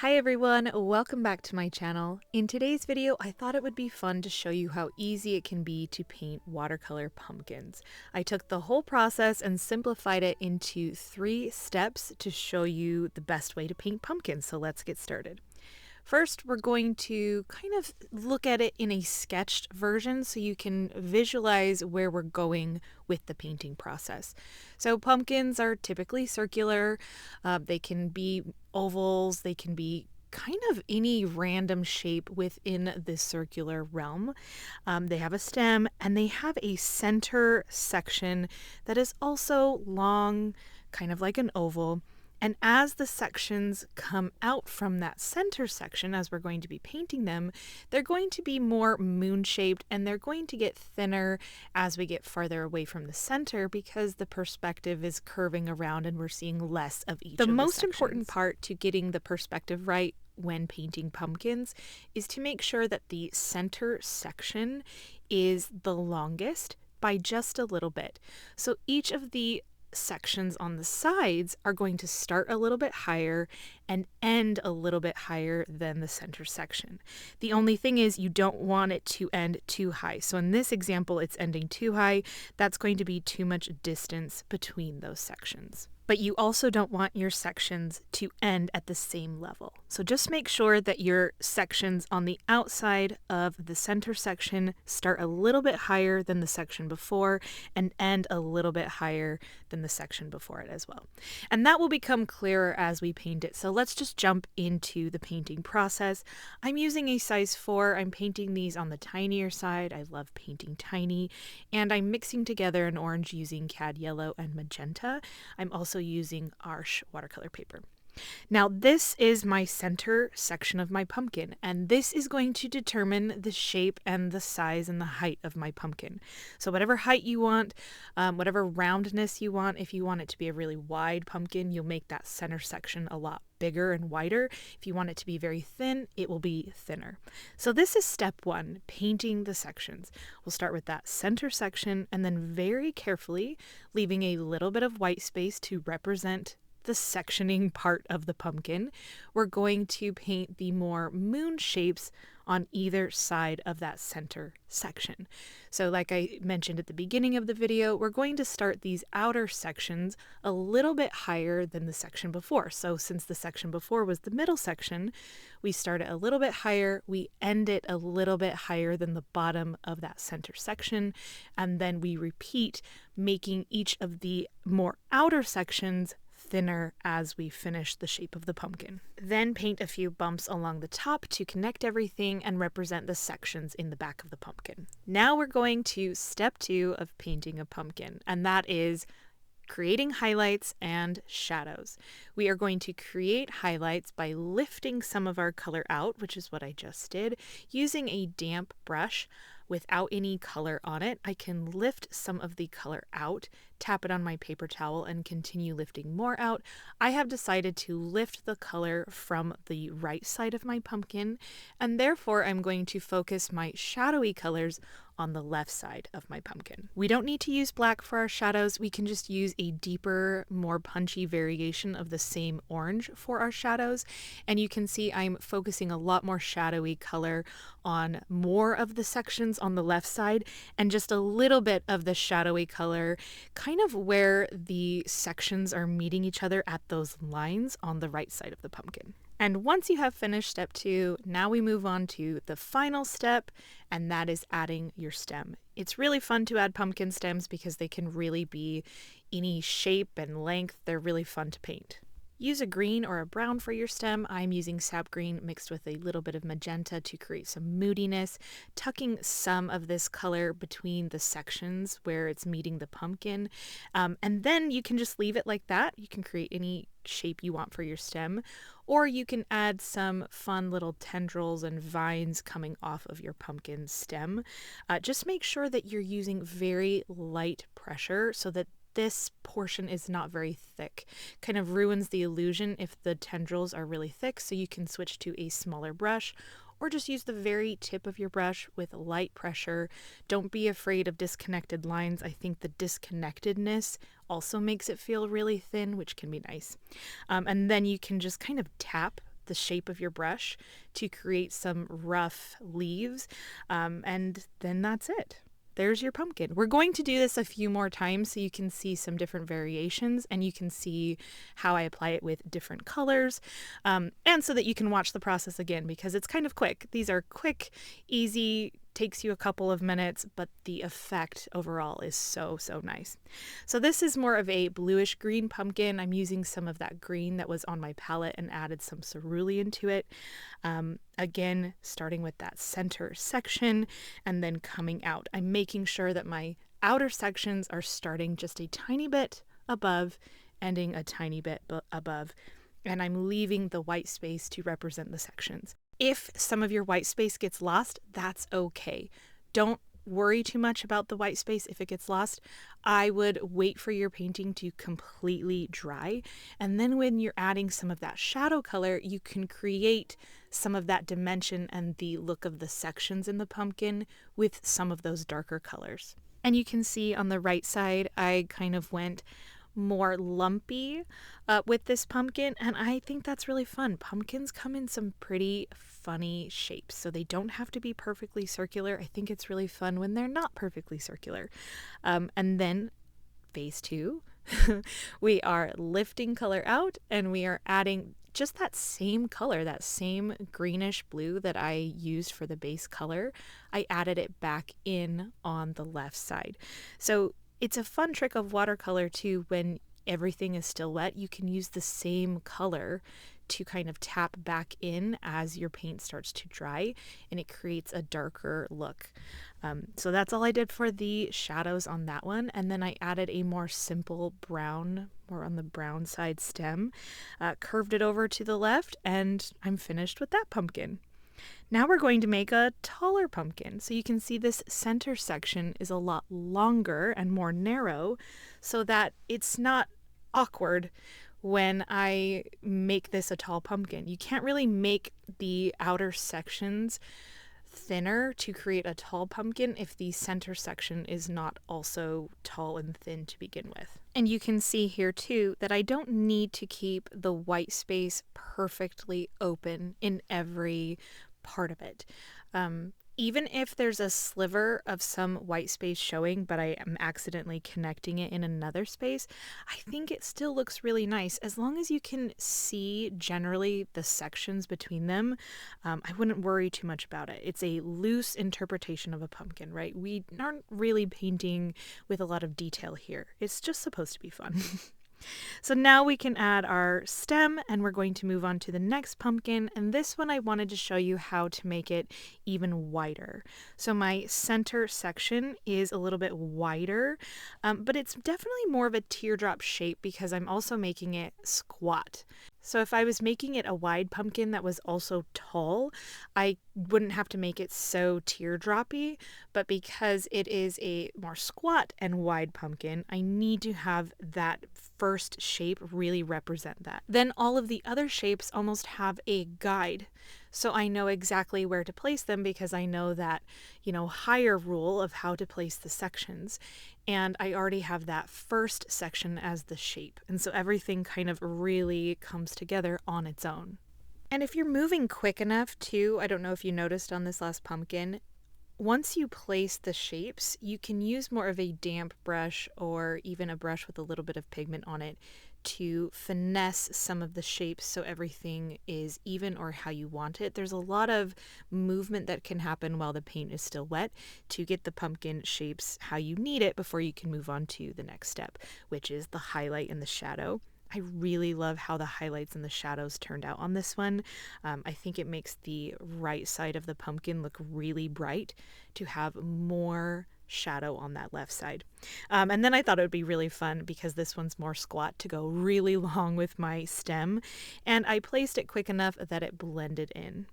Hi everyone, welcome back to my channel. In today's video, I thought it would be fun to show you how easy it can be to paint watercolor pumpkins. I took the whole process and simplified it into 3 steps to show you the best way to paint pumpkins, so let's get started. First, we're going to kind of look at it in a sketched version so you can visualize where we're going with the painting process. So pumpkins are typically circular. They can be ovals. They can be kind of any random shape within the circular realm. They have a stem and they have a center section that is also long, kind of like an oval. And as the sections come out from that center section, as we're going to be painting them, they're going to be more moon-shaped and they're going to get thinner as we get farther away from the center because the perspective is curving around and we're seeing less of each of the most sections. Important part to getting the perspective right when painting pumpkins is to make sure that the center section is the longest by just a little bit. So each of the sections on the sides are going to start a little bit higher and end a little bit higher than the center section. The only thing is you don't want it to end too high. So in this example, it's ending too high. That's going to be too much distance between those sections. But you also don't want your sections to end at the same level. So just make sure that your sections on the outside of the center section start a little bit higher than the section before and end a little bit higher than the section before it as well. And that will become clearer as we paint it. So let's just jump into the painting process. I'm using a size 4. I'm painting these on the tinier side. I love painting tiny. And I'm mixing together an orange using cad yellow and magenta. I'm also using Arches watercolor paper. Now this is my center section of my pumpkin, and this is going to determine the shape and the size and the height of my pumpkin. So whatever height you want, whatever roundness you want, if you want it to be a really wide pumpkin, you'll make that center section a lot bigger and wider. If you want it to be very thin, it will be thinner. So this is step 1, painting the sections. We'll start with that center section and then very carefully leaving a little bit of white space to represent the sectioning part of the pumpkin. We're going to paint the more moon shapes on either side of that center section. So like I mentioned at the beginning of the video, we're going to start these outer sections a little bit higher than the section before. So since the section before was the middle section, we start it a little bit higher, we end it a little bit higher than the bottom of that center section, and then we repeat, making each of the more outer sections thinner as we finish the shape of the pumpkin. Then paint a few bumps along the top to connect everything and represent the sections in the back of the pumpkin. Now we're going to step 2 of painting a pumpkin, and that is creating highlights and shadows. We are going to create highlights by lifting some of our color out, which is what I just did, using a damp brush without any color on it. I can lift some of the color out, tap it on my paper towel, and continue lifting more out. I have decided to lift the color from the right side of my pumpkin, and therefore I'm going to focus my shadowy colors on the left side of my pumpkin. We don't need to use black for our shadows. We can just use a deeper, more punchy variation of the same orange for our shadows. And you can see I'm focusing a lot more shadowy color on more of the sections on the left side and just a little bit of the shadowy color kind of where the sections are meeting each other at those lines on the right side of the pumpkin. And once you have finished step 2, now we move on to the final step, and that is adding your stem. It's really fun to add pumpkin stems because they can really be any shape and length. They're really fun to paint. Use a green or a brown for your stem. I'm using sap green mixed with a little bit of magenta to create some moodiness, tucking some of this color between the sections where it's meeting the pumpkin. And then you can just leave it like that. You can create any shape you want for your stem, or you can add some fun little tendrils and vines coming off of your pumpkin stem. Just make sure that you're using very light pressure so that this portion is not very thick. Kind of ruins the illusion if the tendrils are really thick, so you can switch to a smaller brush or just use the very tip of your brush with light pressure. Don't be afraid of disconnected lines. I think the disconnectedness also makes it feel really thin, which can be nice. And then you can just kind of tap the shape of your brush to create some rough leaves, and then that's it. There's your pumpkin. We're going to do this a few more times so you can see some different variations and you can see how I apply it with different colors, and so that you can watch the process again, because it's kind of quick. These are quick, easy, takes you a couple of minutes, but the effect overall is so nice. So this is more of a bluish green pumpkin. I'm using some of that green that was on my palette and added some cerulean to it. Again, starting with that center section and then coming out. I'm making sure that my outer sections are starting just a tiny bit above, ending a tiny bit above, and I'm leaving the white space to represent the sections. If some of your white space gets lost, that's okay. Don't worry too much about the white space if it gets lost. I would wait for your painting to completely dry, and then when you're adding some of that shadow color, you can create some of that dimension and the look of the sections in the pumpkin with some of those darker colors. And you can see on the right side, I kind of went more lumpy with this pumpkin, and I think that's really fun. Pumpkins come in some pretty funny shapes, so they don't have to be perfectly circular. I think it's really fun when they're not perfectly circular. And then phase 2, we are lifting color out and we are adding just that same color, that same greenish blue that I used for the base color. I added it back in on the left side. So it's a fun trick of watercolor too. When everything is still wet, you can use the same color to kind of tap back in as your paint starts to dry, and it creates a darker look. So that's all I did for the shadows on that one. And then I added a more simple brown, more on the brown side stem, curved it over to the left, and I'm finished with that pumpkin. Now we're going to make a taller pumpkin. So you can see this center section is a lot longer and more narrow so that it's not awkward when I make this a tall pumpkin. You can't really make the outer sections thinner to create a tall pumpkin if the center section is not also tall and thin to begin with. And you can see here too that I don't need to keep the white space perfectly open in every part of it. Even if there's a sliver of some white space showing, but I am accidentally connecting it in another space, I think it still looks really nice. As long as you can see generally the sections between them, I wouldn't worry too much about it. It's a loose interpretation of a pumpkin, right? We aren't really painting with a lot of detail here. It's just supposed to be fun. So now we can add our stem, and we're going to move on to the next pumpkin. And this one I wanted to show you how to make it even wider. So my center section is a little bit wider, but it's definitely more of a teardrop shape because I'm also making it squat. So if I was making it a wide pumpkin that was also tall, I wouldn't have to make it so teardroppy, but because it is a more squat and wide pumpkin, I need to have that first shape really represent that. Then all of the other shapes almost have a guide. So I know exactly where to place them because I know that, higher rule of how to place the sections. And I already have that first section as the shape. And so everything kind of really comes together on its own. And if you're moving quick enough too, I don't know if you noticed on this last pumpkin, once you place the shapes, you can use more of a damp brush or even a brush with a little bit of pigment on it to finesse some of the shapes so everything is even or how you want it. There's a lot of movement that can happen while the paint is still wet to get the pumpkin shapes how you need it before you can move on to the next step, which is the highlight and the shadow. I really love how the highlights and the shadows turned out on this one. I think it makes the right side of the pumpkin look really bright to have more shadow on that left side. And then I thought it would be really fun because this one's more squat to go really long with my stem, and I placed it quick enough that it blended in.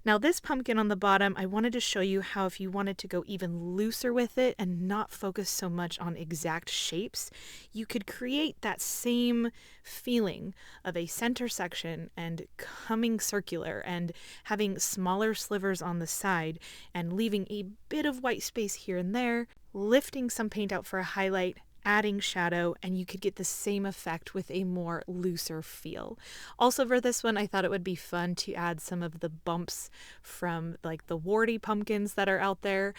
Now this pumpkin on the bottom, I wanted to show you how if you wanted to go even looser with it and not focus so much on exact shapes, you could create that same feeling of a center section and coming circular and having smaller slivers on the side and leaving a bit of white space here and there, lifting some paint out for a highlight, adding shadow, and you could get the same effect with a more looser feel. Also for this one, I thought it would be fun to add some of the bumps from like the warty pumpkins that are out there.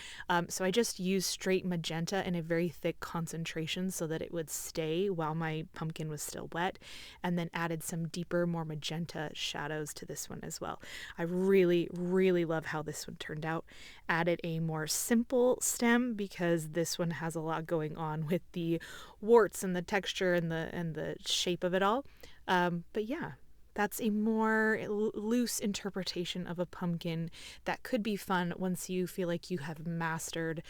So I just used straight magenta in a very thick concentration so that it would stay while my pumpkin was still wet, and then added some deeper, more magenta shadows to this one as well. I really, really love how this one turned out. Added a more simple stem because this one has a lot going on with the warts and the texture and the shape of it all. But yeah, that's a more loose interpretation of a pumpkin that could be fun once you feel like you have mastered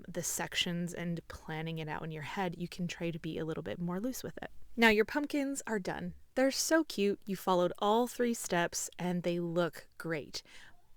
the sections and planning it out in your head. You can try to be a little bit more loose with it. Now your pumpkins are done. They're so cute. You followed all 3 steps and they look great.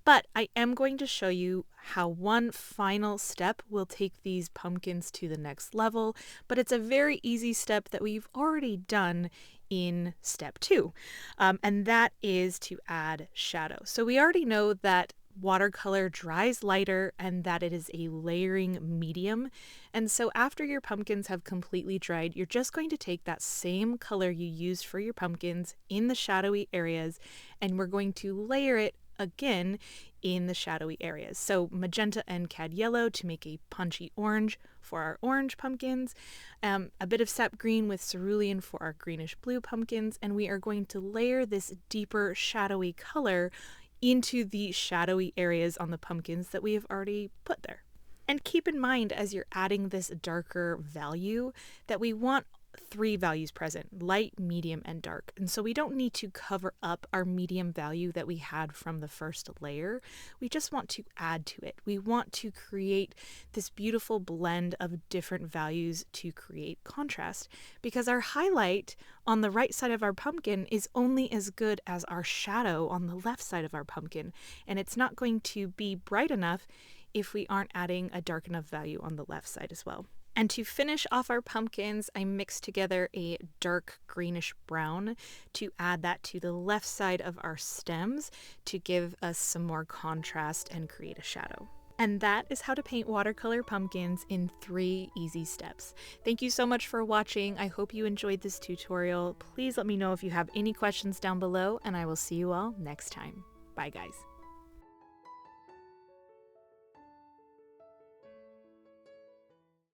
But I am going to show you how one final step will take these pumpkins to the next level, but it's a very easy step that we've already done in step 2, and that is to add shadow. So we already know that watercolor dries lighter and that it is a layering medium. And so after your pumpkins have completely dried, you're just going to take that same color you used for your pumpkins in the shadowy areas, and we're going to layer it again in the shadowy areas. So magenta and cad yellow to make a punchy orange for our orange pumpkins, a bit of sap green with cerulean for our greenish blue pumpkins, and we are going to layer this deeper shadowy color into the shadowy areas on the pumpkins that we have already put there. And keep in mind as you're adding this darker value that we want 3 values present: light, medium, and dark. And so we don't need to cover up our medium value that we had from the first layer. We just want to add to it. We want to create this beautiful blend of different values to create contrast, because our highlight on the right side of our pumpkin is only as good as our shadow on the left side of our pumpkin, and it's not going to be bright enough if we aren't adding a dark enough value on the left side as well. And to finish off our pumpkins, I mixed together a dark greenish brown to add that to the left side of our stems to give us some more contrast and create a shadow. And that is how to paint watercolor pumpkins in 3 easy steps. Thank you so much for watching. I hope you enjoyed this tutorial. Please let me know if you have any questions down below, and I will see you all next time. Bye guys.